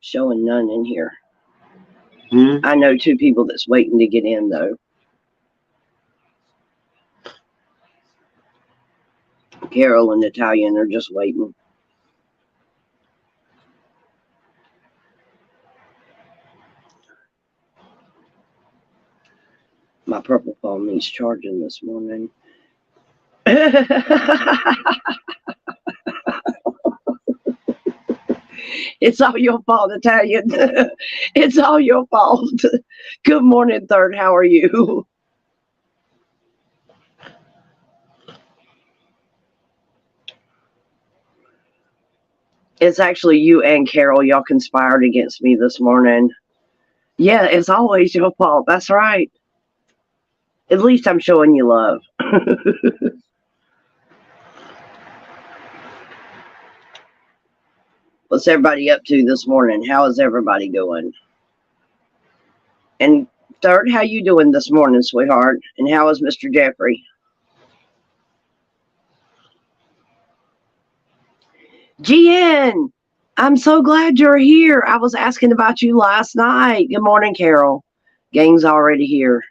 Showing none in here. Hmm? I know 2 people that's waiting to get in, though. Carol and Italian are just waiting. My purple phone needs charging this morning. It's all your fault, Italian. It's all your fault. Good morning, Third. How are you? It's actually you and Carol. Y'all conspired against me this morning. Yeah, it's always your fault. That's right. At least I'm showing you love. What's everybody up to this morning? How is everybody doing? And Third, how you doing this morning, sweetheart? And how is Mr. Jeffrey? GN, I'm so glad you're here. I was asking about you last night. Good morning, Carol. Gang's already here.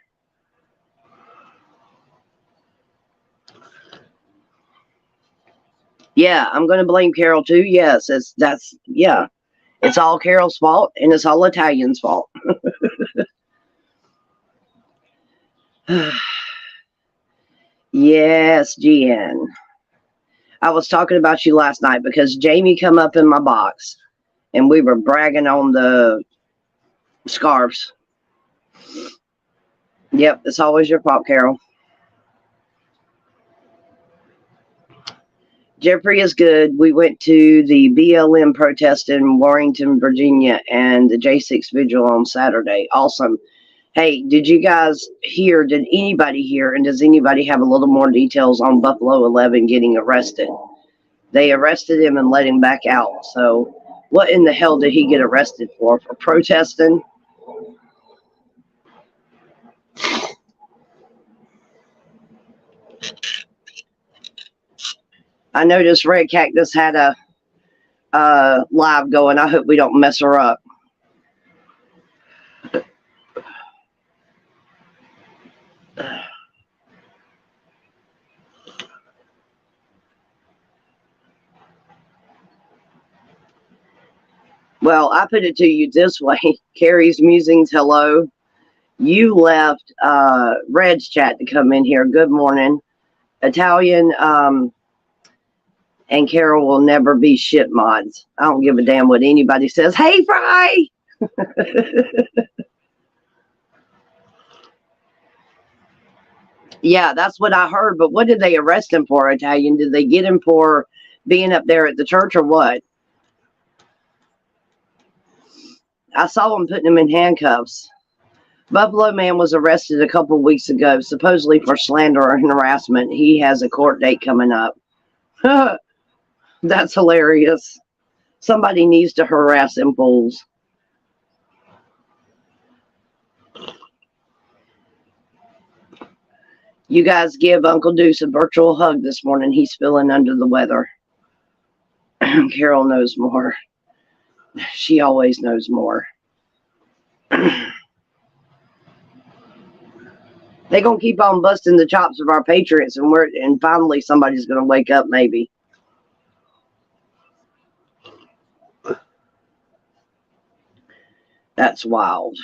Yeah, I'm going to blame Carol too. Yes, it's all Carol's fault and it's all Italian's fault. Yes, GN. I was talking about you last night because Jamie come up in my box and we were bragging on the scarves. Yep, it's always your fault, Carol. Jeffrey is good. We went to the BLM protest in Warrenton, Virginia, and the J6 vigil on Saturday. Awesome. Hey, did you guys hear? Did anybody hear? And does anybody have a little more details on Buffalo 11 getting arrested? They arrested him and let him back out. So, what in the hell did he get arrested for? For protesting? I noticed Red Cactus had a live going. I hope we don't mess her up. Well, I put it to you this way. Carrie's Musings, hello. You left Red's chat to come in here. Good morning. Italian and Carol will never be shit mods. I don't give a damn what anybody says. Hey, Fry! Yeah, that's what I heard. But what did they arrest him for, Italian? Did they get him for being up there at the church or what? I saw him putting him in handcuffs. Buffalo Man was arrested a couple weeks ago, supposedly for slander and harassment. He has a court date coming up. That's hilarious. Somebody needs to harass them fools. You guys give Uncle Deuce a virtual hug this morning. He's feeling under the weather. Carol knows more. She always knows more. They're gonna keep on busting the chops of our patriots, and finally somebody's gonna wake up, maybe. That's wild.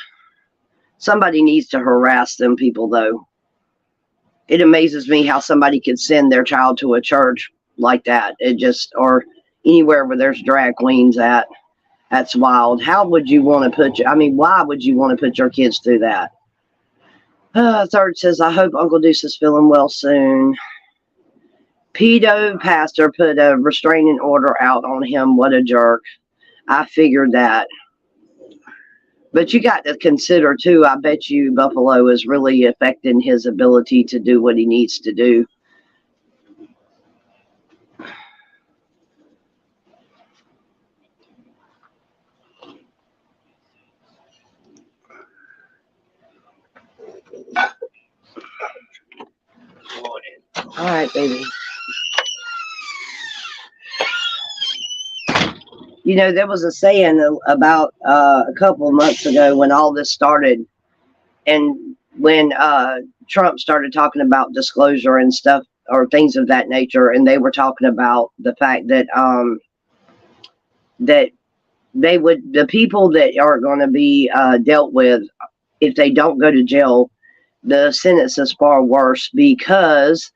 Somebody needs to harass them people, though. It amazes me how somebody could send their child to a church like that. Or anywhere where there's drag queens at. That's wild. How would you want to why would you want to put your kids through that? Third says, I hope Uncle Deuce is feeling well soon. Pedo pastor put a restraining order out on him. What a jerk. I figured that. But you got to consider, too, I bet you Buffalo is really affecting his ability to do what he needs to do. All right, baby. You know, there was a saying about a couple of months ago when all this started, and when Trump started talking about disclosure and stuff or things of that nature, and they were talking about the fact that that the people that are going to be dealt with if they don't go to jail, the sentence is far worse because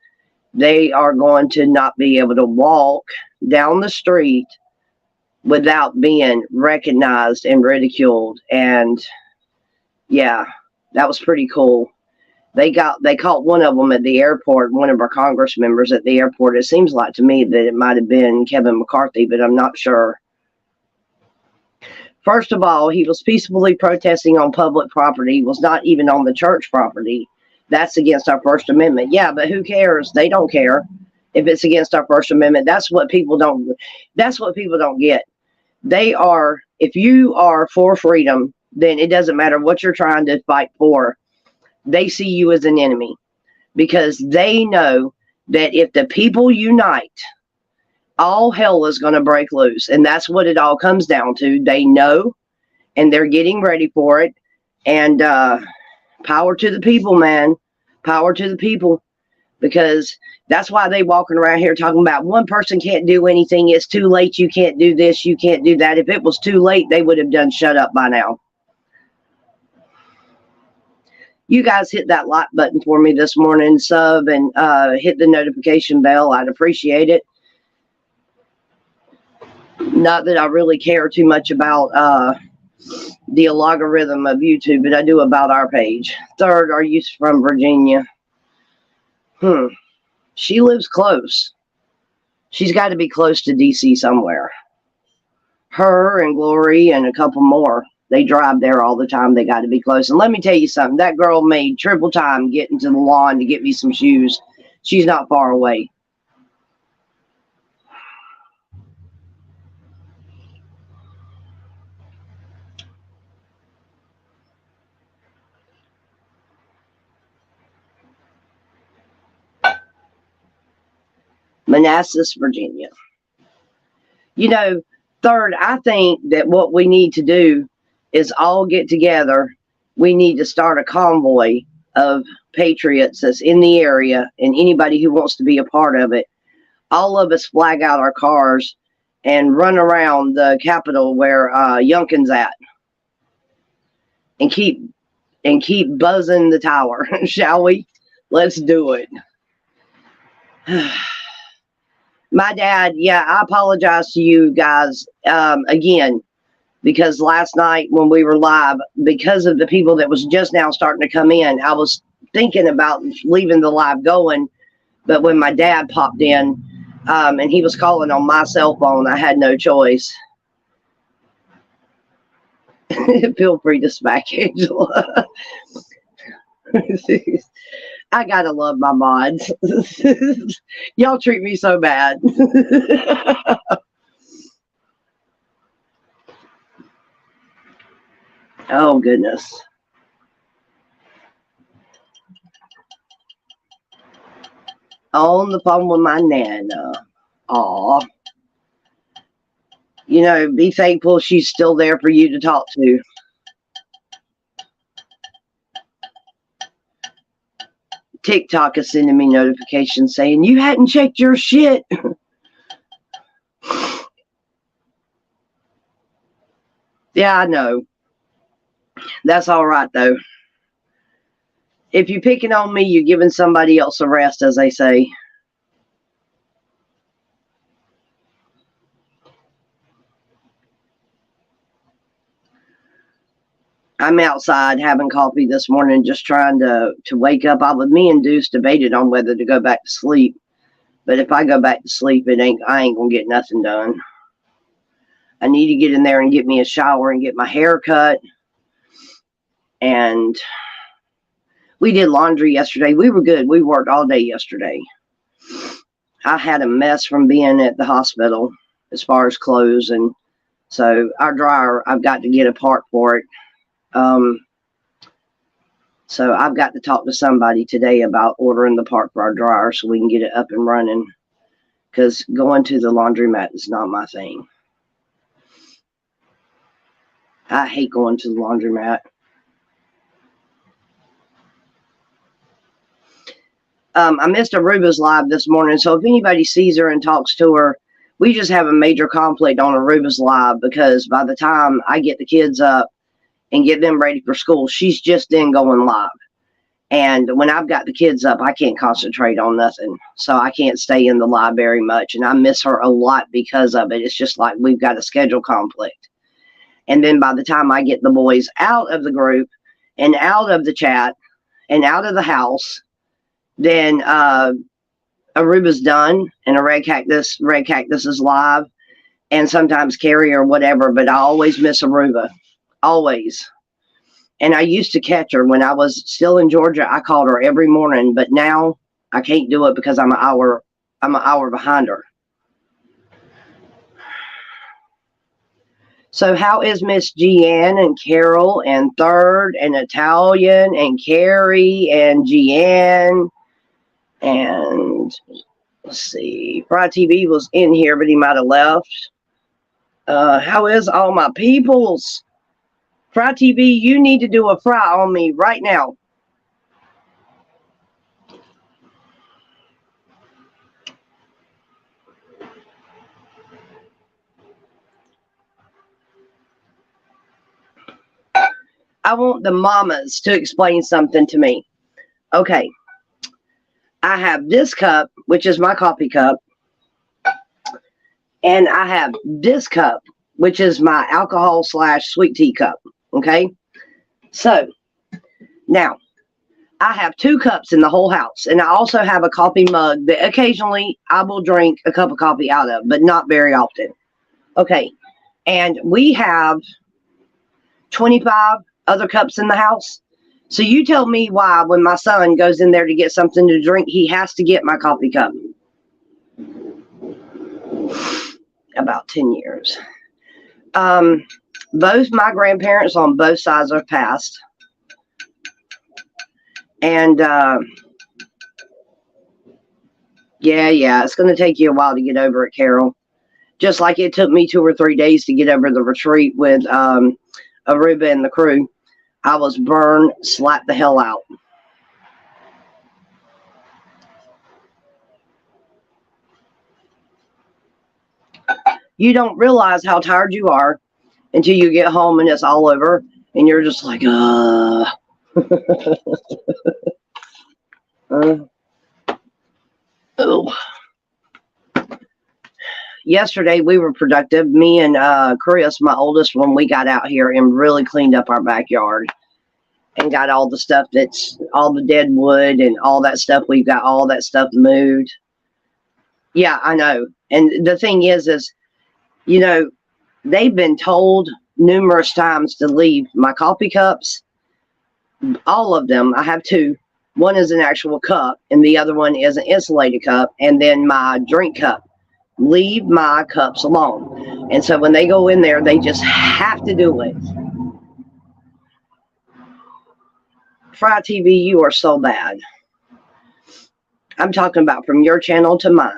they are going to not be able to walk down the street without being recognized and ridiculed. And yeah, that was pretty cool. They caught one of them at the airport, one of our Congress members at the airport. It seems like to me that it might have been Kevin McCarthy, but I'm not sure. First of all, he was peacefully protesting on public property. He was not even on the church property. That's against our First Amendment. Yeah, but who cares? They don't care if it's against our First Amendment. That's what people don't get. They are, if you are for freedom, then it doesn't matter what you're trying to fight for. They see you as an enemy because they know that if the people unite, all hell is going to break loose. And that's what it all comes down to. They know, and they're getting ready for it. And power to the people, man. Power to the people. Because that's why they walking around here talking about one person can't do anything. It's too late. You can't do this. You can't do that. If it was too late, they would have done shut up by now. You guys hit that like button for me this morning, sub, and hit the notification bell. I'd appreciate it. Not that I really care too much about the algorithm of YouTube, but I do about our page. Third, are you from Virginia? She lives close. She's got to be close to DC somewhere. Her and Glory and a couple more. They drive there all the time. They got to be close. And let me tell you something. That girl made triple time getting to the lawn to get me some shoes. She's not far away. Manassas, Virginia. You know, third, I think that what we need to do is all get together. We need to start a convoy of patriots that's in the area and anybody who wants to be a part of it. All of us flag out our cars and run around the Capitol where Youngkin's at and keep buzzing the tower, shall we? Let's do it. My dad, yeah, I apologize to you guys again, because last night when we were live, because of the people that was just now starting to come in, I was thinking about leaving the live going, but when my dad popped in and he was calling on my cell phone, I had no choice. Feel free to smack Angela. I gotta love my mods. Y'all treat me so bad. Oh, goodness. On the phone with my Nana. Aw. You know, be thankful she's still there for you to talk to. TikTok is sending me notifications saying you hadn't checked your shit. Yeah, I know. That's all right, though. If you're picking on me, you're giving somebody else a rest, as they say. I'm outside having coffee this morning, just trying to wake up. Me and Deuce debated on whether to go back to sleep. But if I go back to sleep, I ain't going to get nothing done. I need to get in there and get me a shower and get my hair cut. And we did laundry yesterday. We were good. We worked all day yesterday. I had a mess from being at the hospital as far as clothes. And so our dryer, I've got to get a part for it. So I've got to talk to somebody today about ordering the part for our dryer so we can get it up and running. Because going to the laundromat is not my thing. I hate going to the laundromat. I missed Aruba's live this morning, so if anybody sees her and talks to her, we just have a major conflict on Aruba's live because by the time I get the kids up and get them ready for school, she's just then going live. And when I've got the kids up, I can't concentrate on nothing. So I can't stay in the library much. And I miss her a lot because of it. It's just like we've got a schedule conflict. And then by the time I get the boys out of the group and out of the chat and out of the house, then Aruba's done and a red cactus is live. And sometimes Carrie or whatever, but I always miss Aruba. Always. And I used to catch her when I was still in Georgia. I called her every morning, but now I can't do it because I'm an hour behind her. So how is Miss Jeanne and Carol and Third and Italian and Carrie and Jeanne and let's see, Fry TV was in here, but he might have left. How is all my peoples? Fry TV, you need to do a fry on me right now. I want the mamas to explain something to me. Okay. I have this cup, which is my coffee cup. And I have this cup, which is my alcohol / sweet tea cup. Okay. So now I have 2 cups in the whole house. And I also have a coffee mug that occasionally I will drink a cup of coffee out of, but not very often. Okay. And we have 25 other cups in the house. So you tell me why when my son goes in there to get something to drink, he has to get my coffee cup. About 10 years. Both my grandparents on both sides are passed. And yeah, it's going to take you a while to get over it, Carol. Just like it took me 2 or 3 days to get over the retreat with Aruba and the crew. I was burned, slapped the hell out. You don't realize how tired you are until you get home and it's all over and you're just like, oh. Yesterday we were productive. Me and Chris, my oldest one, we got out here and really cleaned up our backyard and got all the stuff that's all the dead wood and all that stuff. We've got all that stuff moved. Yeah, I know. And the thing is, you know, they've been told numerous times to leave my coffee cups. All of them. I have 2. One is an actual cup and the other one is an insulated cup. And then my drink cup. Leave my cups alone. And so when they go in there, they just have to do it. Fry TV, you are so bad. I'm talking about from your channel to mine.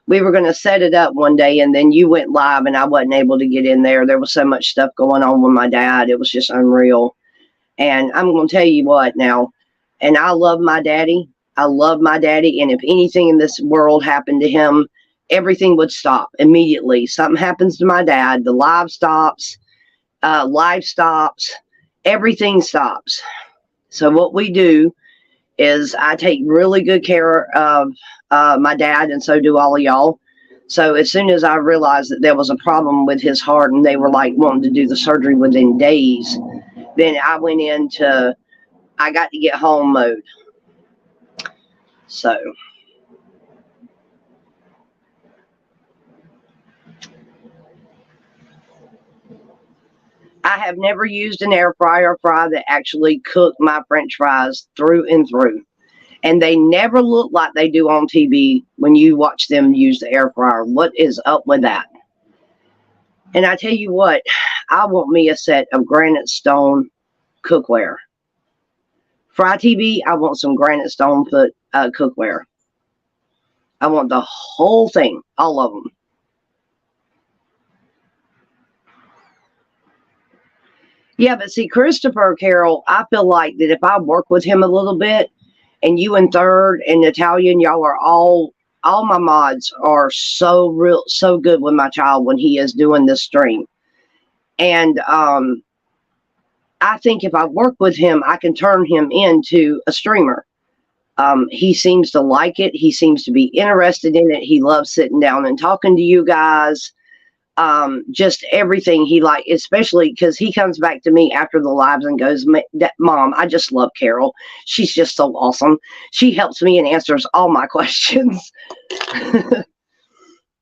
We were going to set it up one day and then you went live and I wasn't able to get in there. There was so much stuff going on with my dad. It was just unreal. And I'm going to tell you what now. And I love my daddy. I love my daddy. And if anything in this world happened to him, everything would stop immediately. Something happens to my dad, the live stops, everything stops. So what we do is I take really good care of my dad, and so do all of y'all. So as soon as I realized that there was a problem with his heart and they were like wanting to do the surgery within days, then I went into, I got to get home mode. So I have never used an air fryer fry that actually cooked my French fries through and through. And they never look like they do on TV when you watch them use the air fryer. What is up with that? And I tell you what, I want me a set of granite stone cookware. Fry TV, I want some Granite Stone cookware. I want the whole thing, all of them. Yeah, but see, Christopher, Carol, I feel like that if I work with him a little bit, and you and Third and Italian, y'all are all my mods are so good with my child when he is doing this stream. And I think if I work with him, I can turn him into a streamer. He seems to like it. He seems to be interested in it. He loves sitting down and talking to you guys. Just everything he like, especially because he comes back to me after the lives and goes, Mom, I just love Carol. She's just so awesome. She helps me and answers all my questions.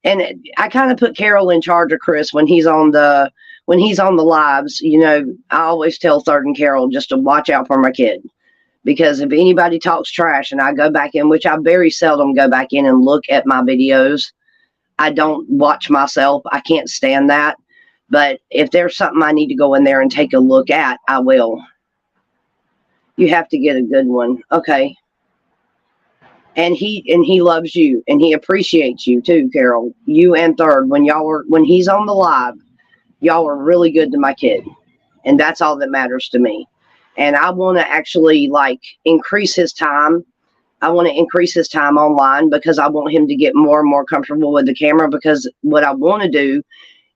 And I kind of put Carol in charge of Chris when he's on the lives. You know, I always tell Third and Carol just to watch out for my kid, because if anybody talks trash and I go back in, which I very seldom go back in and look at my videos, I don't watch myself. I can't stand that. But if there's something I need to go in there and take a look at, I will. You have to get a good one. Okay. And he loves you, and he appreciates you too, Carol. You and Third, when he's on the live, y'all are really good to my kid. And that's all that matters to me. And I want to actually increase his time. I want to increase his time online because I want him to get more and more comfortable with the camera, because what I want to do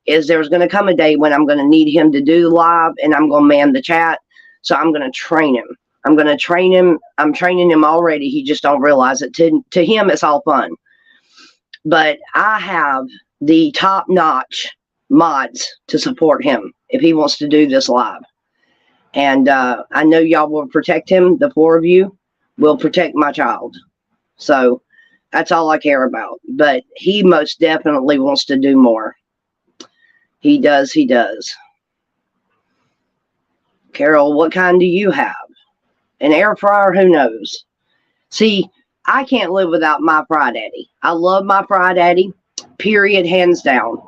is there's going to come a day when I'm going to need him to do live, and I'm going to man the chat. So I'm going to train him. I'm going to train him. I'm training him already. He just don't realize it. To him, it's all fun. But I have the top-notch mods to support him if he wants to do this live. And I know y'all will protect him. The 4 of you will protect my child. So that's all I care about. But he most definitely wants to do more. He does. Carol, what kind do you have? An air fryer? Who knows? See, I can't live without my Fry Daddy. I love my Fry Daddy, period, hands down.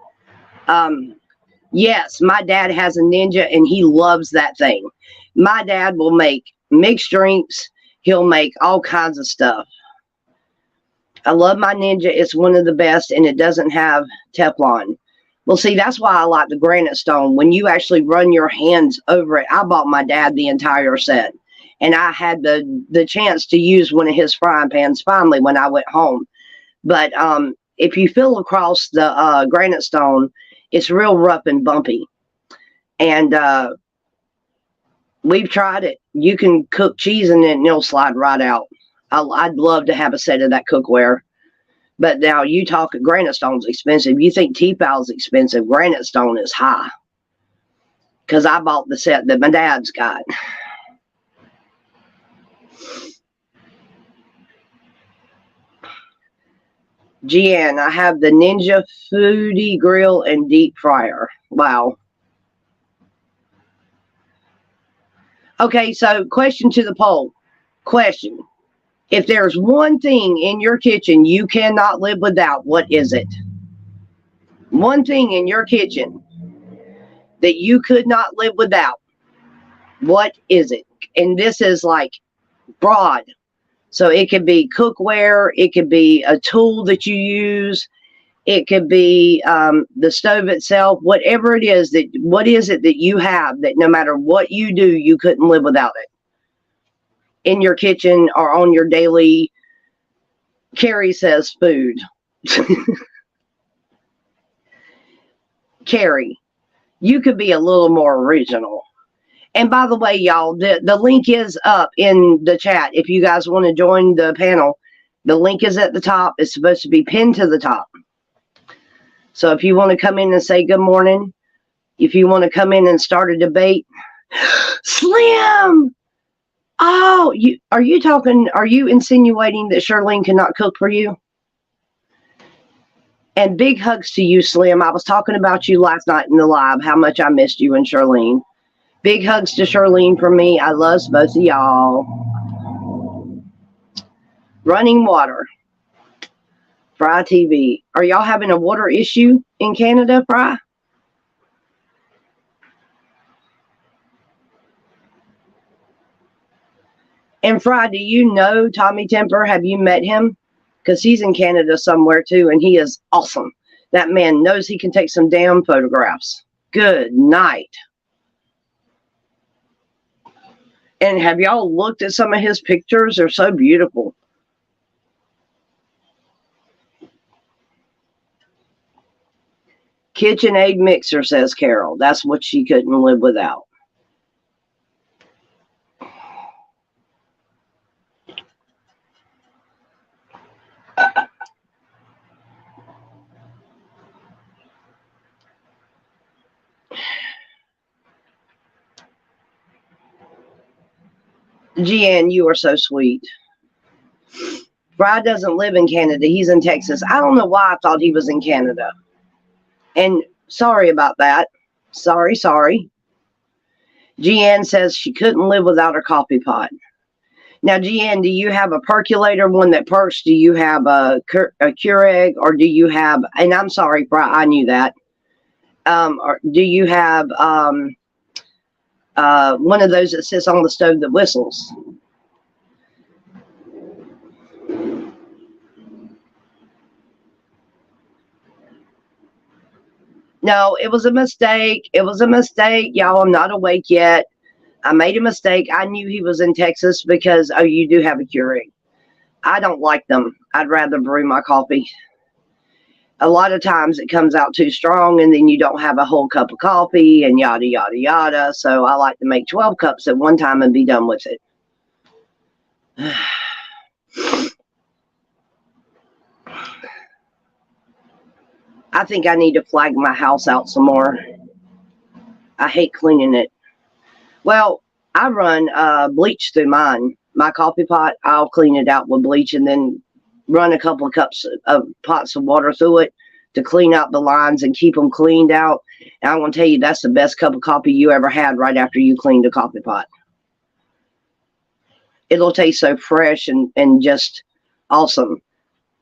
Yes, my dad has a Ninja, and he loves that thing. My dad will make mixed drinks. He'll make all kinds of stuff. I love my Ninja. It's one of the best, and it doesn't have Teflon. Well, see, that's why I like the Granite Stone. When you actually run your hands over it, I bought my dad the entire set. And I had the chance to use one of his frying pans finally when I went home. But if you feel across the Granite Stone, it's real rough and bumpy. And we've tried it. You can cook cheese in it and it'll slide right out. I'd love to have a set of that cookware. But now you talk, Granite Stone's expensive. You think T-Pal's expensive. Granite Stone is high. Because I bought the set that my dad's got. Gian, I have the Ninja Foodie Grill and Deep Fryer. Wow. Okay, so question to the poll. Question. If there's one thing in your kitchen you cannot live without, what is it? One thing in your kitchen that you could not live without. What is it? And this is like broad. So it could be cookware. It could be a tool that you use. It could be the stove itself. Whatever it is, what is it that you have that no matter what you do, you couldn't live without it? In your kitchen or on your daily, Carrie says food. Carrie, you could be a little more original. And by the way, y'all, the link is up in the chat. If you guys want to join the panel, the link is at the top. It's supposed to be pinned to the top. So if you want to come in and say good morning, if you want to come in and start a debate, Slim! Oh, are you insinuating that Charlene cannot cook for you? And big hugs to you, Slim. I was talking about you last night in the live, how much I missed you and Charlene. Big hugs to Charlene from me. I love both of y'all. Running water. Fry TV. Are y'all having a water issue in Canada, Fry? And Fry, do you know Tommy Temper? Have you met him? Because he's in Canada somewhere too, and he is awesome. That man knows he can take some damn photographs. Good night. And have y'all looked at some of his pictures? They're so beautiful. KitchenAid mixer, says Carol. That's what she couldn't live without. Jeanne, you are so sweet. Brad doesn't live in Canada. He's in Texas. I don't know why I thought he was in Canada. And sorry about that. Sorry. Jeanne says she couldn't live without her coffee pot. Now, Jeanne, do you have a percolator, one that perks? Do you have a Keurig? Or do you have, and I'm sorry, I knew that. Or do you have one of those that sits on the stove that whistles? No, it was a mistake. It was a mistake. Y'all, I'm not awake yet. I made a mistake. I knew he was in Texas because, oh, you do have a Keurig. I don't like them. I'd rather brew my coffee. A lot of times it comes out too strong and then you don't have a whole cup of coffee and yada, yada, yada. So I like to make 12 cups at one time and be done with it. I think I need to flag my house out some more. I hate cleaning it. Well, I run bleach through mine. My coffee pot, I'll clean it out with bleach and then run a couple of pots of water through it to clean out the lines and keep them cleaned out. And I'm going to tell you, that's the best cup of coffee you ever had right after you cleaned a coffee pot. It'll taste so fresh and just awesome.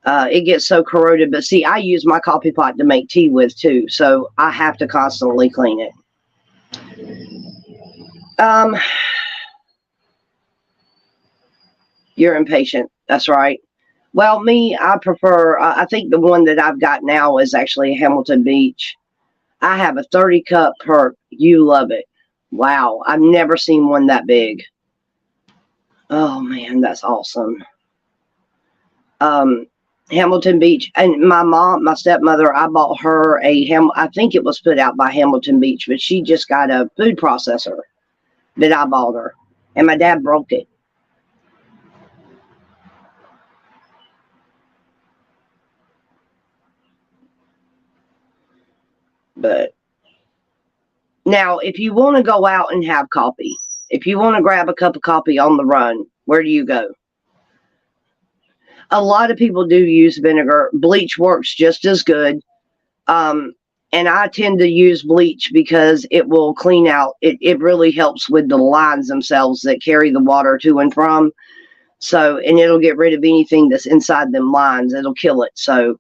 It gets so corroded, but see, I use my coffee pot to make tea with too, so I have to constantly clean it. You're impatient. That's right. Well, me, I prefer, I think the one that I've got now is actually Hamilton Beach. I have a 30 cup perk. You love it. Wow. I've never seen one that big. Oh man, that's awesome. Hamilton Beach, and my stepmother, I bought her I think it was put out by Hamilton Beach, but she just got a food processor that I bought her, and my dad broke it. But now, if you want to go out and have coffee, if you want to grab a cup of coffee on the run, where do you go? A lot of people do use vinegar. Bleach works just as good. And I tend to use bleach because it will clean out. It really helps with the lines themselves that carry the water to and from. So, and it'll get rid of anything that's inside them lines. It'll kill it. So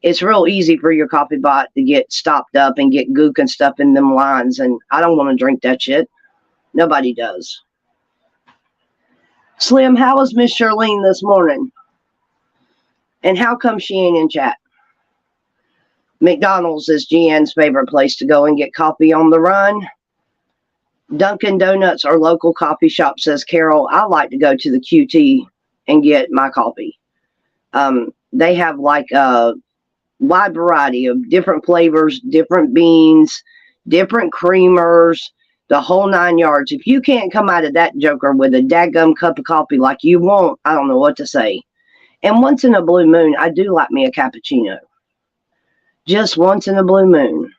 it's real easy for your coffee pot to get stopped up and get gook and stuff in them lines. And I don't want to drink that shit. Nobody does. Slim, how was Miss Charlene this morning? And how come she ain't in chat? McDonald's is Jeanne's favorite place to go and get coffee on the run. Dunkin' Donuts or local coffee shop, says Carol. I like to go to the QT and get my coffee. They have like a wide variety of different flavors, different beans, different creamers, the whole 9 yards. If you can't come out of that joker with a daggum cup of coffee like you want, I don't know what to say. And once in a blue moon, I do like me a cappuccino. Just once in a blue moon.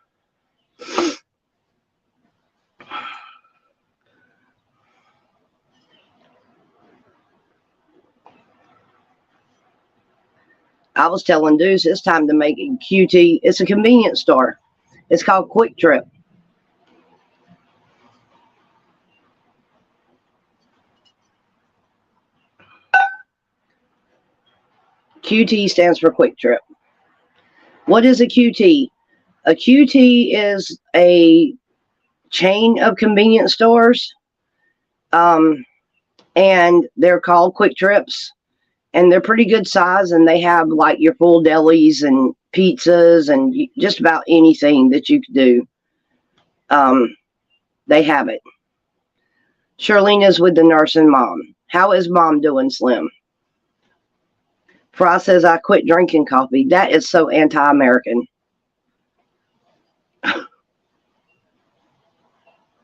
I was telling Deuce it's time to make it QT. It's a convenience store. It's called Quick Trip. QT stands for Quick Trip. What is a QT? A QT is a chain of convenience stores. and they're called Quick Trips, and they're pretty good size, and they have like your full delis and pizzas and just about anything that you could do. They have it. Charlena's with the nurse and mom. How is mom doing, Slim? Fry says, I quit drinking coffee. That is so anti-American.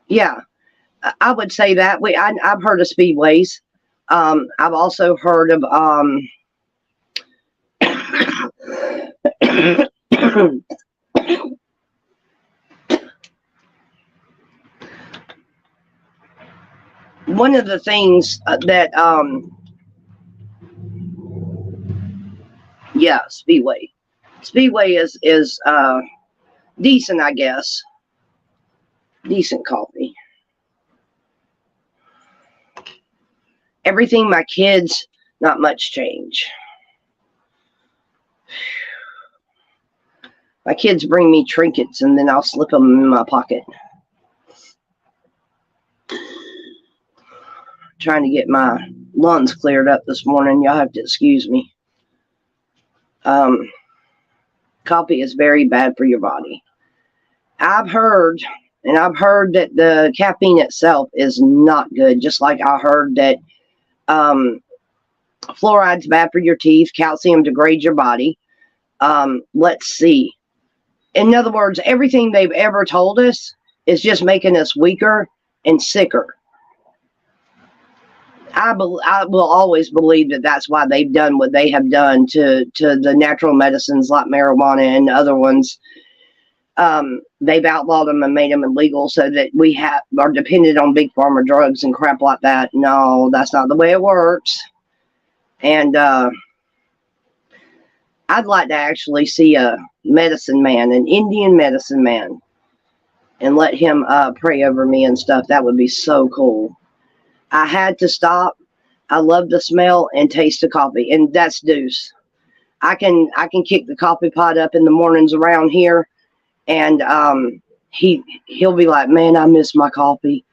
Yeah, I would say that. I've heard of Speedways. I've also heard of one of the things that yeah, Speedway. Speedway is decent, I guess. Decent coffee. Everything my kids, not much change. My kids bring me trinkets and then I'll slip them in my pocket. Trying to get my lungs cleared up this morning. Y'all have to excuse me. Coffee is very bad for your body. I've heard that the caffeine itself is not good. Just like I heard that fluoride's bad for your teeth. Calcium degrades your body. Let's see. In other words, everything they've ever told us is just making us weaker and sicker. I will always believe that that's why they've done what they have done to the natural medicines like marijuana and other ones. They've outlawed them and made them illegal so that we are dependent on big pharma drugs and crap like that. No, that's not the way it works. And I'd like to actually see a medicine man, an Indian medicine man, and let him pray over me and stuff. That would be so cool. I had to stop. I love the smell and taste of coffee, and that's Deuce. I can kick the coffee pot up in the mornings around here, and he'll be like, man, I miss my coffee.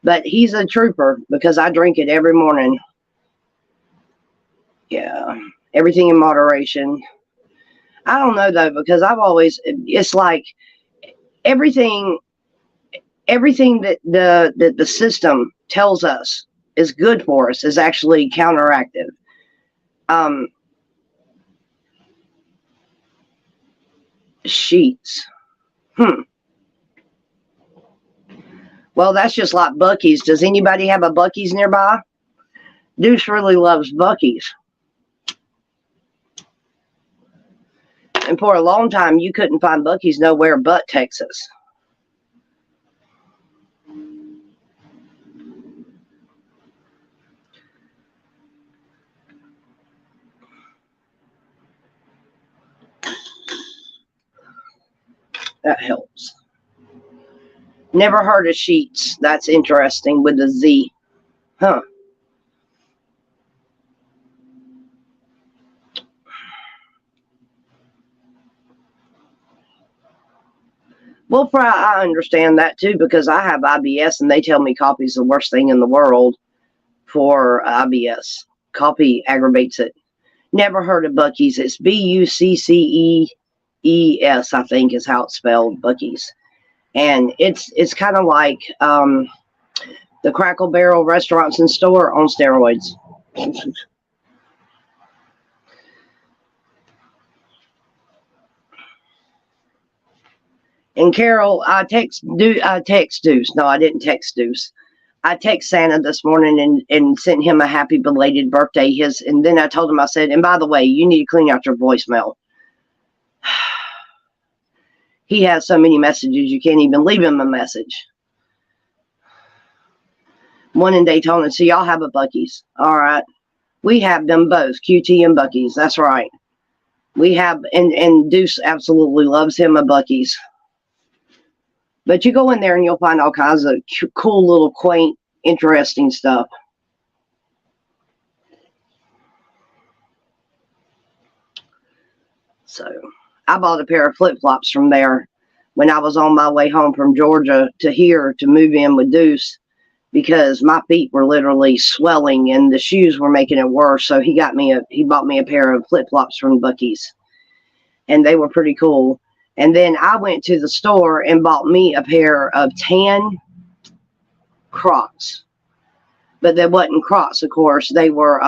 But he's a trooper because I drink it every morning. Yeah, everything in moderation. I don't know though, because it's like everything that the system tells us is good for us is actually counteractive. Sheets. Well, that's just like Buc-ee's. Does anybody have a Buc-ee's nearby? Deuce really loves Buc-ee's. And for a long time, you couldn't find Buc-ee's nowhere but Texas. That helps. Never heard of Sheets. That's interesting with a Z. Huh. Well, I understand that too, because I have IBS and they tell me coffee's the worst thing in the world for IBS. Coffee aggravates it. Never heard of Buc-ee's. It's Buccees, I think is how it's spelled, Buc-ee's. And it's kind of like the Crackle Barrel restaurants and store on steroids. And Carol, I text Deuce. No, I didn't text Deuce. I text Santa this morning and sent him a happy belated birthday. And then I told him, I said, and by the way, you need to clean out your voicemail. He has so many messages, you can't even leave him a message. One in Daytona. So y'all have a Buc-ee's. All right. We have them both, QT and Buc-ee's. That's right. We have, and Deuce absolutely loves him a Buc-ee's. But you go in there and you'll find all kinds of cool little quaint, interesting stuff. So I bought a pair of flip-flops from there when I was on my way home from Georgia to here to move in with Deuce. because my feet were literally swelling and the shoes were making it worse. So he bought me a pair of flip-flops from Buc-ee's, and they were pretty cool. And then I went to the store and bought me a pair of tan Crocs, but they wasn't Crocs, of course. They were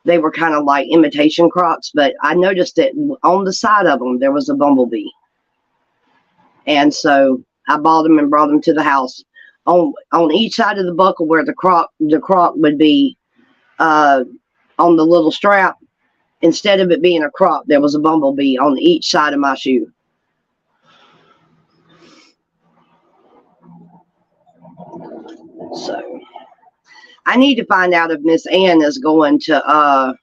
kind of like imitation Crocs, but I noticed that on the side of them there was a bumblebee, and so I bought them and brought them to the house. On each side of the buckle where the croc would be on the little strap, instead of it being a croc, there was a bumblebee on each side of my shoe. So I need to find out if Miss Ann is going to I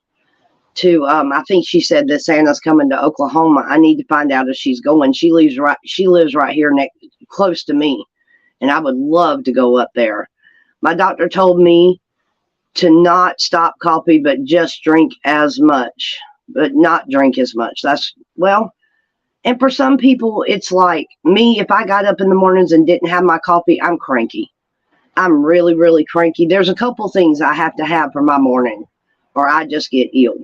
think she said that Santa's coming to Oklahoma. I need to find out if she's going. She lives right here close to me, and I would love to go up there. My doctor told me to not stop coffee, but just drink as much, but not drink as much. And for some people, it's like me, if I got up in the mornings and didn't have my coffee, I'm cranky. I'm really, really cranky. There's a couple things I have to have for my morning, or I just get ill.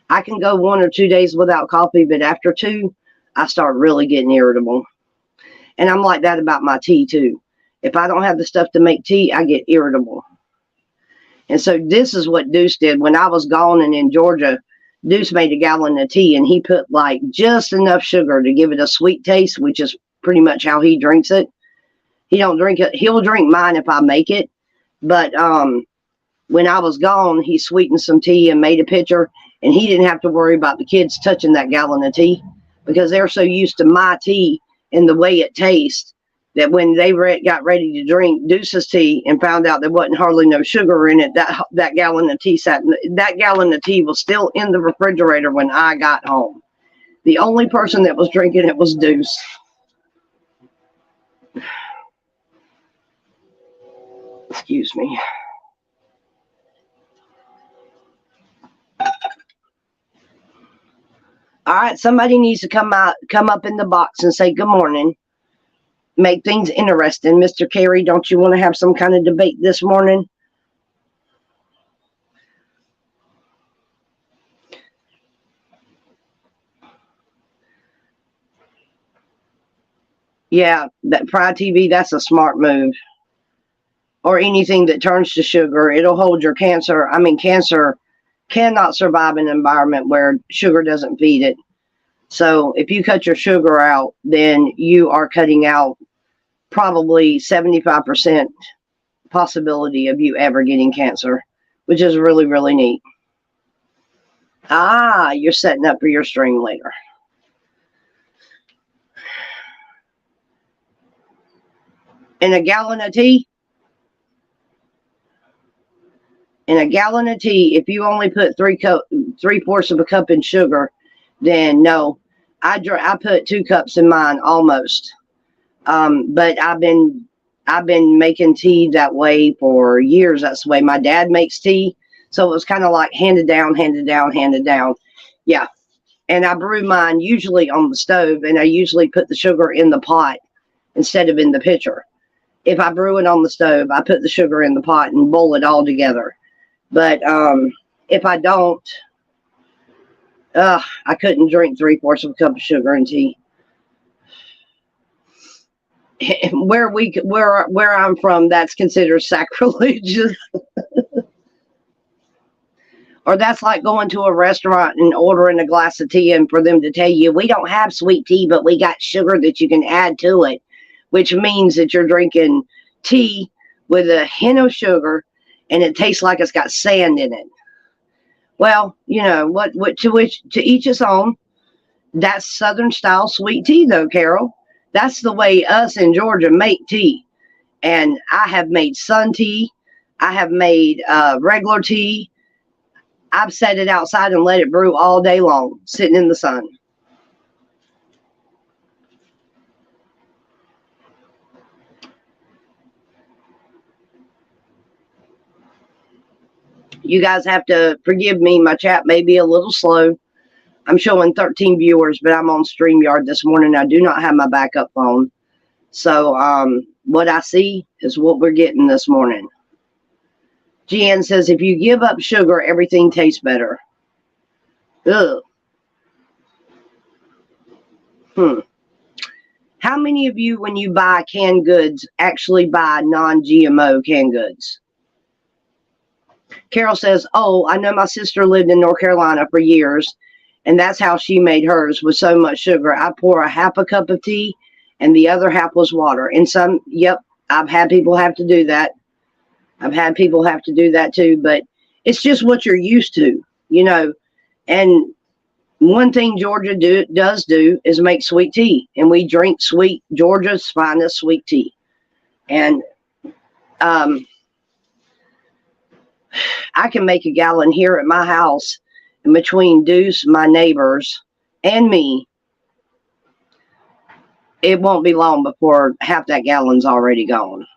I can go 1 or 2 days without coffee, but after 2, I start really getting irritable. And I'm like that about my tea too. If I don't have the stuff to make tea, I get irritable. And so this is what Deuce did when I was gone and in Georgia. Deuce made a gallon of tea, and he put like just enough sugar to give it a sweet taste, which is pretty much how he drinks it. He don't drink it. He'll drink mine if I make it. But when I was gone, he sweetened some tea and made a pitcher, and he didn't have to worry about the kids touching that gallon of tea because they're so used to my tea and the way it tastes that when they got ready to drink Deuce's tea and found out there wasn't hardly no sugar in it, that gallon of tea was still in the refrigerator when I got home. The only person that was drinking it was Deuce. Excuse me. All right, somebody needs to come up in the box and say good morning. Make things interesting. Mr. Carey, don't you want to have some kind of debate this morning? Yeah, that Fry TV, that's a smart move. Or anything that turns to sugar, it'll hold your cancer. I mean, cancer cannot survive an environment where sugar doesn't feed it. So if you cut your sugar out, then you are cutting out probably 75% possibility of you ever getting cancer, which is really, really neat. You're setting up for your stream later. And a gallon of tea? In a gallon of tea, if you only put 3/4 of a cup in sugar, then no. I put 2 cups in mine almost. But I've been making tea that way for years. That's the way my dad makes tea. So it was kind of like handed down. Yeah. And I brew mine usually on the stove, and I usually put the sugar in the pot instead of in the pitcher. If I brew it on the stove, I put the sugar in the pot and boil it all together. But if I don't, I couldn't drink 3/4 of a cup of sugar in tea. Where I'm from, that's considered sacrilegious. Or that's like going to a restaurant and ordering a glass of tea and for them to tell you, we don't have sweet tea, but we got sugar that you can add to it, which means that you're drinking tea with a hint of sugar and it tastes like it's got sand in it. Well, you know, to each his own. That's Southern style sweet tea though, Carol. That's the way us in Georgia make tea. And I have made sun tea. I have made regular tea. I've set it outside and let it brew all day long, sitting in the sun. You guys have to forgive me. My chat may be a little slow. I'm showing 13 viewers, but I'm on StreamYard this morning. I do not have my backup phone. So what I see is what we're getting this morning. Jan says, if you give up sugar, everything tastes better. Ugh. How many of you, when you buy canned goods, actually buy non-GMO canned goods? Carol says, oh, I know my sister lived in North Carolina for years, and that's how she made hers with so much sugar. I pour a half a cup of tea, and the other half was water. And some, yep, I've had people have to do that. I've had people have to do that too, but it's just what you're used to, you know. And one thing Georgia does do is make sweet tea, and we drink Georgia's finest sweet tea. And I can make a gallon here at my house, and between Deuce, my neighbors, and me, it won't be long before half that gallon's already gone.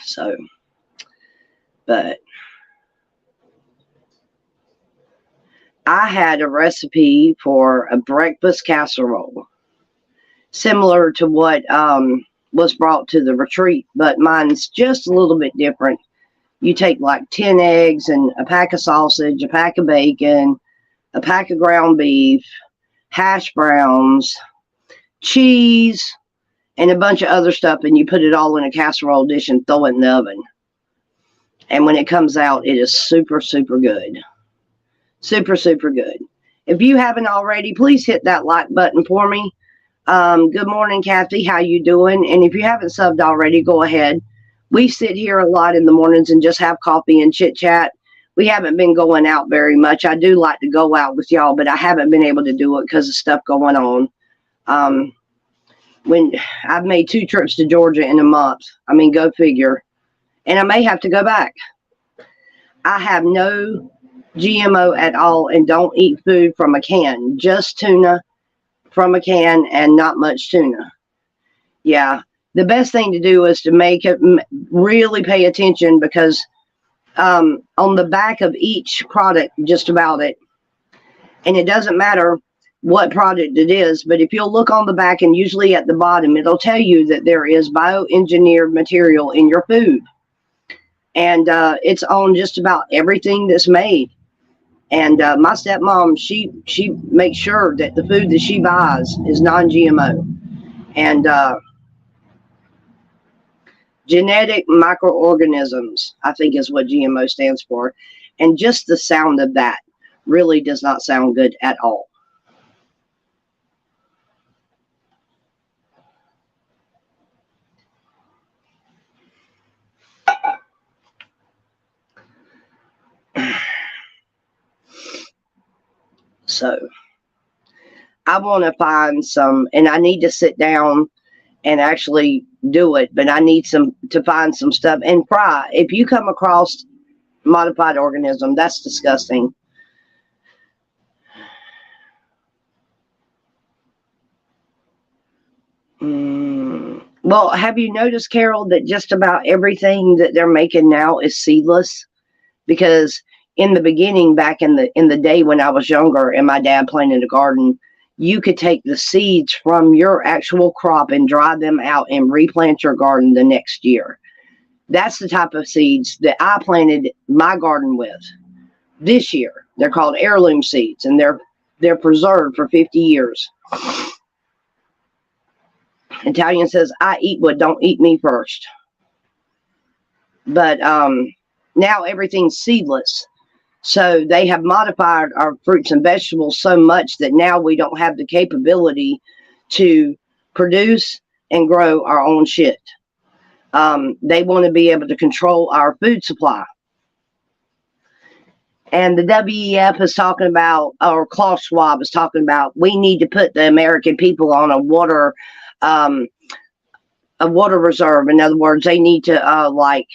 So, but I had a recipe for a breakfast casserole, similar to what was brought to the retreat, but mine's just a little bit different. You take like 10 eggs and a pack of sausage, a pack of bacon, a pack of ground beef, hash browns, cheese, and a bunch of other stuff, and you put it all in a casserole dish and throw it in the oven. And when it comes out, it is super, super good. Super, super good. If you haven't already, please hit that like button for me. Good morning, Kathy. How you doing? And if you haven't subbed already, go ahead. We sit here a lot in the mornings and just have coffee and chit chat. We haven't been going out very much. I do like to go out with y'all, but I haven't been able to do it because of stuff going on. When I've made 2 trips to Georgia in a month. I mean, go figure. And I may have to go back. I have no GMO at all and don't eat food from a can. Just tuna from a can and not much tuna. Yeah. The best thing to do is to make it really pay attention, because on the back of each product, just about it, and it doesn't matter what product it is, but if you'll look on the back and usually at the bottom, it'll tell you that there is bioengineered material in your food. And it's on just about everything that's made. And my stepmom, she makes sure that the food that she buys is non-GMO. And genetic microorganisms, I think, is what GMO stands for. And just the sound of that really does not sound good at all. So I want to find some, and I need to sit down and actually do it, but I need to find some stuff and fry. If you come across modified organism, that's disgusting. Well, have you noticed, Carol, that just about everything that they're making now is seedless? Because in the beginning, back in the day when I was younger and my dad planted a garden, you could take the seeds from your actual crop and dry them out and replant your garden the next year. That's the type of seeds that I planted my garden with this year. They're called heirloom seeds, and they're preserved for 50 years. Italian says, I eat what don't eat me first. But now everything's seedless. So they have modified our fruits and vegetables so much that now we don't have the capability to produce and grow our own shit. They want to be able to control our food supply. And the WEF is talking about, or Klaus Schwab is talking about, we need to put the American people on a water reserve. In other words, they need to like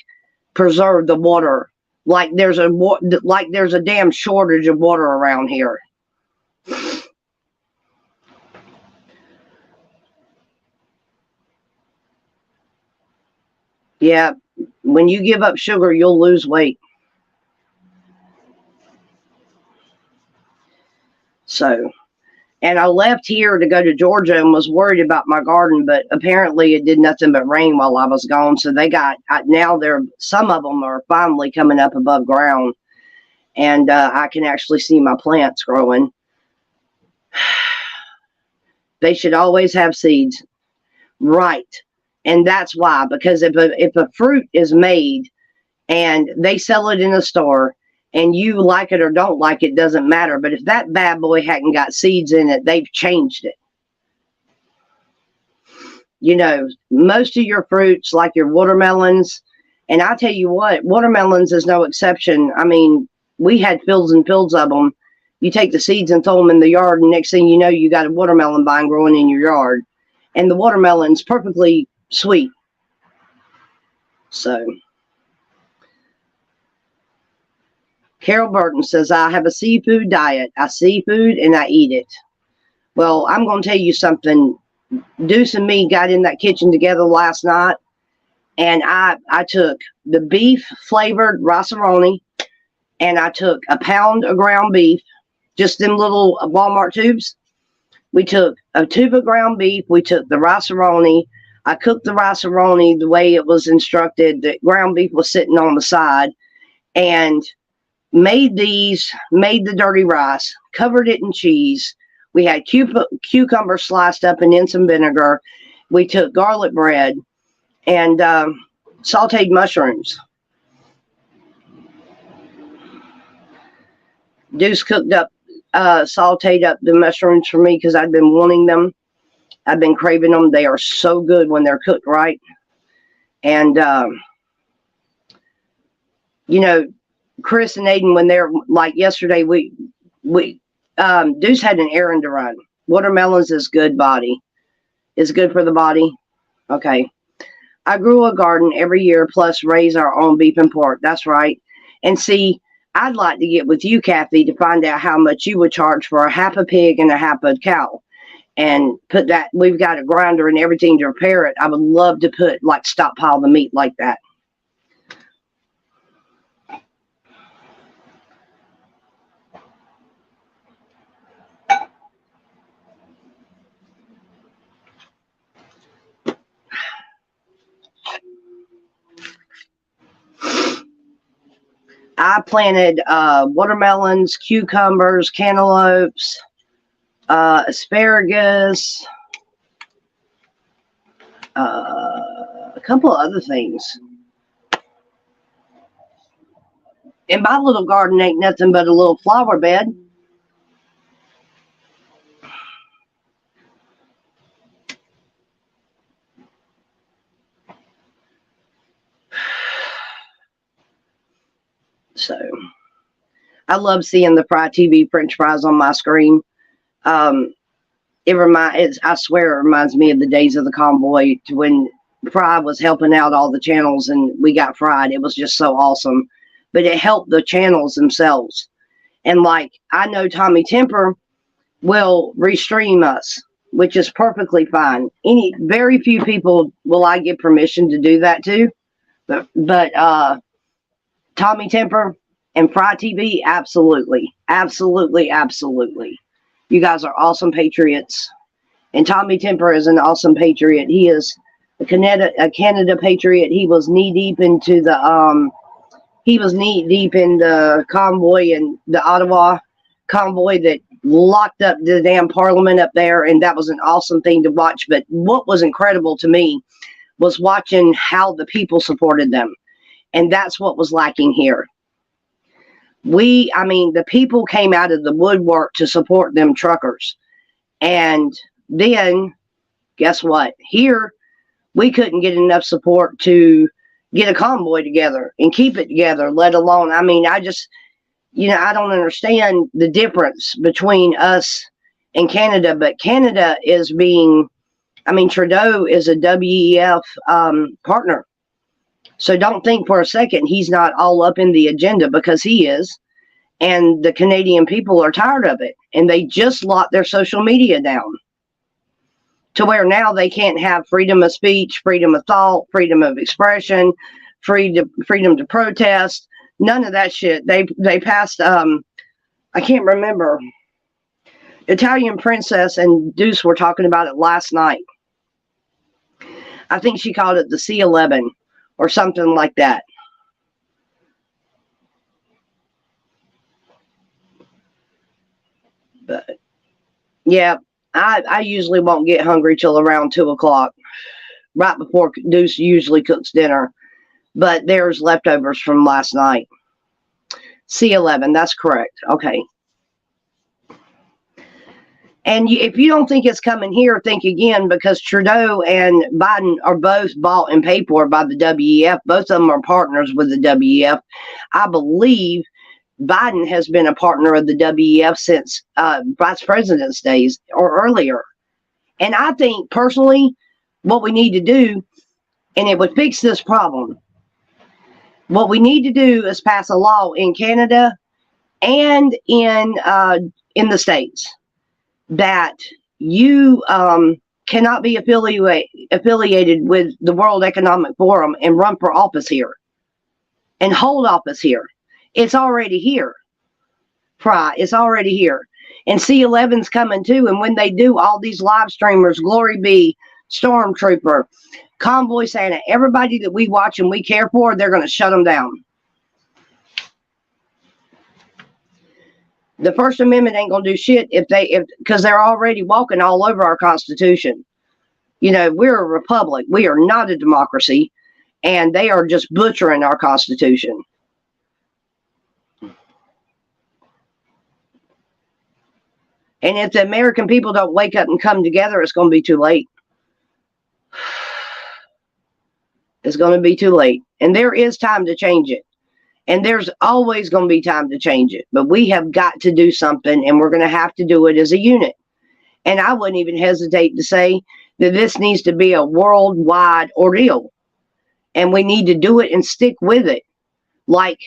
preserve the water. Like there's a damn shortage of water around here. Yeah, when you give up sugar, you'll lose weight. So And I left here to go to Georgia and was worried about my garden, but apparently it did nothing but rain while I was gone. So they got, now they're, some of them are finally coming up above ground, and I can actually see my plants growing. They should always have seeds. Right. And that's why, because if a fruit is made and they sell it in a store and you like it or don't like it, doesn't matter. But if that bad boy hadn't got seeds in it, they've changed it. You know, most of your fruits, like your watermelons, and I tell you what, watermelons is no exception. I mean, we had fields and fields of them. You take the seeds and throw them in the yard, and next thing you know, you got a watermelon vine growing in your yard. And the watermelon's perfectly sweet. So, Carol Burton says, I have a seafood diet. I see food and I eat it. Well, I'm going to tell you something. Deuce and me got in that kitchen together last night, and I took the beef flavored rice-a-roni, and I took a pound of ground beef, just them little Walmart tubes. We took a tube of ground beef. We took the rice-a-roni. I cooked the rice-a-roni the way it was instructed. The ground beef was sitting on the side, and made the dirty rice, covered it in cheese. We had cucumber sliced up and in some vinegar. We took garlic bread and sauteed mushrooms. Deuce cooked up, sauteed up the mushrooms for me because I'd been wanting them. I've been craving them. They are so good when they're cooked right. And, you know, Chris and Aiden, when they're like yesterday, Deuce had an errand to run. Watermelons is good for the body. Okay. I grew a garden every year, plus raise our own beef and pork. That's right. And see, I'd like to get with you, Kathy, to find out how much you would charge for a half a pig and a half a cow. And put that, we've got a grinder and everything to repair it. I would love to put, like, stockpile the meat like that. I planted watermelons, cucumbers, cantaloupes, asparagus, a couple of other things. And my little garden ain't nothing but a little flower bed. So, I love seeing the Fry TV French fries on my screen. I swear it reminds me of the days of the convoy, to when Fry was helping out all the channels and we got fried. It was just so awesome. But it helped the channels themselves. And like, I know Tommy Temper will restream us, which is perfectly fine. Very few people will I give permission to do that to. But Tommy Temper and Fry TV, absolutely. Absolutely, absolutely. You guys are awesome patriots. And Tommy Temper is an awesome patriot. He is a Canada patriot. He was knee deep into the convoy and the Ottawa convoy that locked up the damn parliament up there, and that was an awesome thing to watch. But what was incredible to me was watching how the people supported them. And that's what was lacking here. The people came out of the woodwork to support them truckers. And then, guess what? Here, we couldn't get enough support to get a convoy together and keep it together, let alone, I don't understand the difference between us and Canada, but Canada is Trudeau is a WEF partner. So don't think for a second he's not all up in the agenda, because he is. And the Canadian people are tired of it. And they just locked their social media down to where now they can't have freedom of speech, freedom of thought, freedom of expression, freedom to protest. None of that shit. They passed, I can't remember. Italian Princess and Deuce were talking about it last night. I think she called it the C11 or something like that. But yeah, I usually won't get hungry till around 2 o'clock, right before Deuce usually cooks dinner. But there's leftovers from last night. C11, that's correct. Okay. And if you don't think it's coming here, think again, because Trudeau and Biden are both bought and paid for by the WEF. Both of them are partners with the WEF. I believe Biden has been a partner of the WEF since Vice President's days or earlier. And I think, personally, what we need to do, and it would fix this problem, what we need to do is pass a law in Canada and in the States that you cannot be affiliated with the World Economic Forum and run for office here and hold office here. It's already here. Fry, it's already here. And C11's coming too. And when they do, all these live streamers, Glory Be, Stormtrooper, Convoy Santa, everybody that we watch and we care for, they're going to shut them down. The First Amendment ain't going to do shit because they're already walking all over our Constitution. You know, we're a republic. We are not a democracy. And they are just butchering our Constitution. And if the American people don't wake up and come together, it's going to be too late. It's going to be too late. And there is time to change it. And there's always going to be time to change it. But we have got to do something, and we're going to have to do it as a unit. And I wouldn't even hesitate to say that this needs to be a worldwide ordeal. And we need to do it and stick with it. Like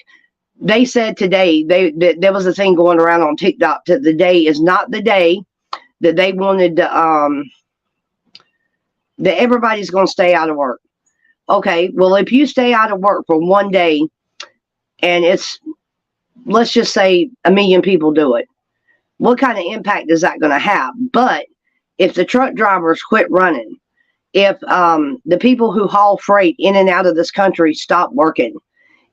they said today, there was a thing going around on TikTok that the day is not the day that they wanted to, that everybody's going to stay out of work. Okay, well, if you stay out of work for one day, and it's, let's just say 1 million people do it, what kind of impact is that going to have? But if the truck drivers quit running, if the people who haul freight in and out of this country stop working,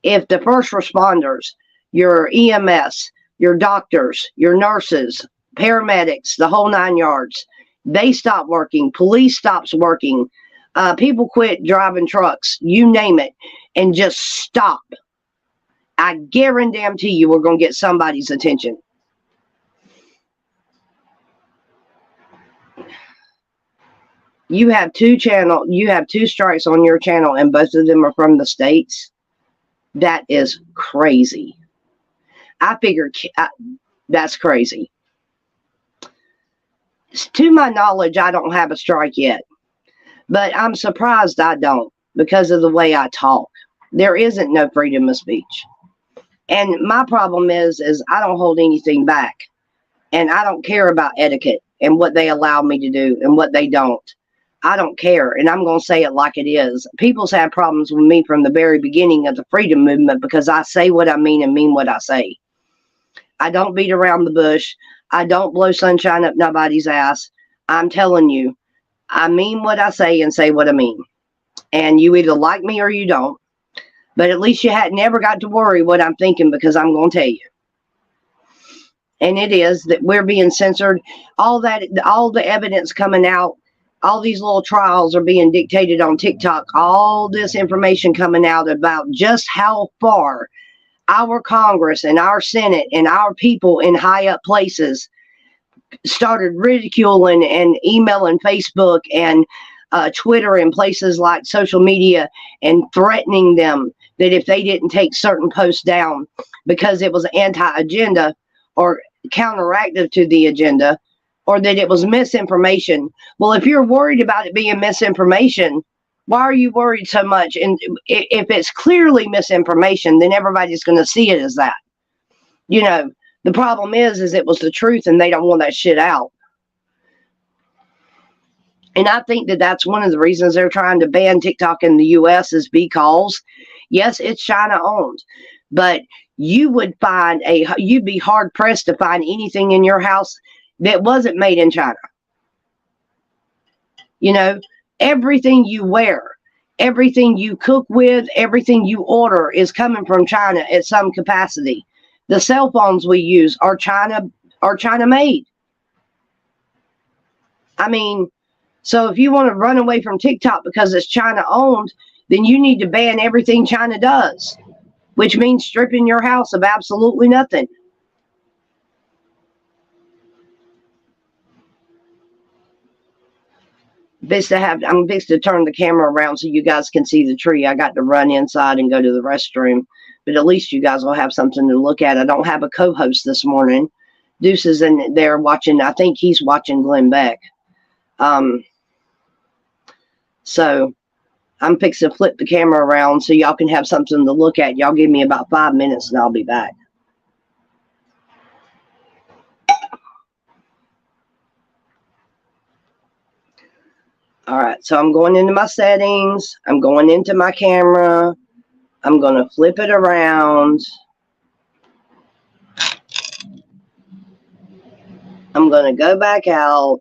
if the first responders, your EMS, your doctors, your nurses, paramedics, the whole 9 yards, they stop working, police stops working, people quit driving trucks, you name it, and just stop, I guarantee you we're going to get somebody's attention. You have two strikes on your channel, and both of them are from the States. That is crazy. I figure that's crazy. To my knowledge, I don't have a strike yet, but I'm surprised I don't because of the way I talk. There isn't no freedom of speech. And my problem is I don't hold anything back, and I don't care about etiquette and what they allow me to do and what they don't. I don't care, and I'm going to say it like it is. People's had problems with me from the very beginning of the freedom movement because I say what I mean and mean what I say. I don't beat around the bush. I don't blow sunshine up nobody's ass. I'm telling you, I mean what I say and say what I mean. And you either like me or you don't. But at least you hadn't ever got to worry what I'm thinking, because I'm going to tell you. And it is that we're being censored. All the evidence coming out, all these little trials are being dictated on TikTok. All this information coming out about just how far our Congress and our Senate and our people in high up places started ridiculing and emailing Facebook and Twitter and places like social media and threatening them that if they didn't take certain posts down because it was anti-agenda or counteractive to the agenda, or that it was misinformation. Well, if you're worried about it being misinformation, why are you worried so much? And if it's clearly misinformation, then everybody's going to see it as that. You know, the problem is it was the truth, and they don't want that shit out. And I think that that's one of the reasons they're trying to ban TikTok in the U.S. is because, yes, it's China owned, but you'd be hard pressed to find anything in your house that wasn't made in China. You know, everything you wear, everything you cook with, everything you order is coming from China at some capacity. The cell phones we use are China made. I mean, so if you want to run away from TikTok because it's China owned, then you need to ban everything China does, which means stripping your house of absolutely nothing. I'm fixed to turn the camera around so you guys can see the tree. I got to run inside and go to the restroom, but at least you guys will have something to look at. I don't have a co-host this morning. Deuce is in there watching. I think he's watching Glenn Beck. So I'm fixing to flip the camera around so y'all can have something to look at. Y'all give me about 5 minutes and I'll be back. All right, so I'm going into my settings. I'm going into my camera. I'm going to flip it around. I'm going to go back out.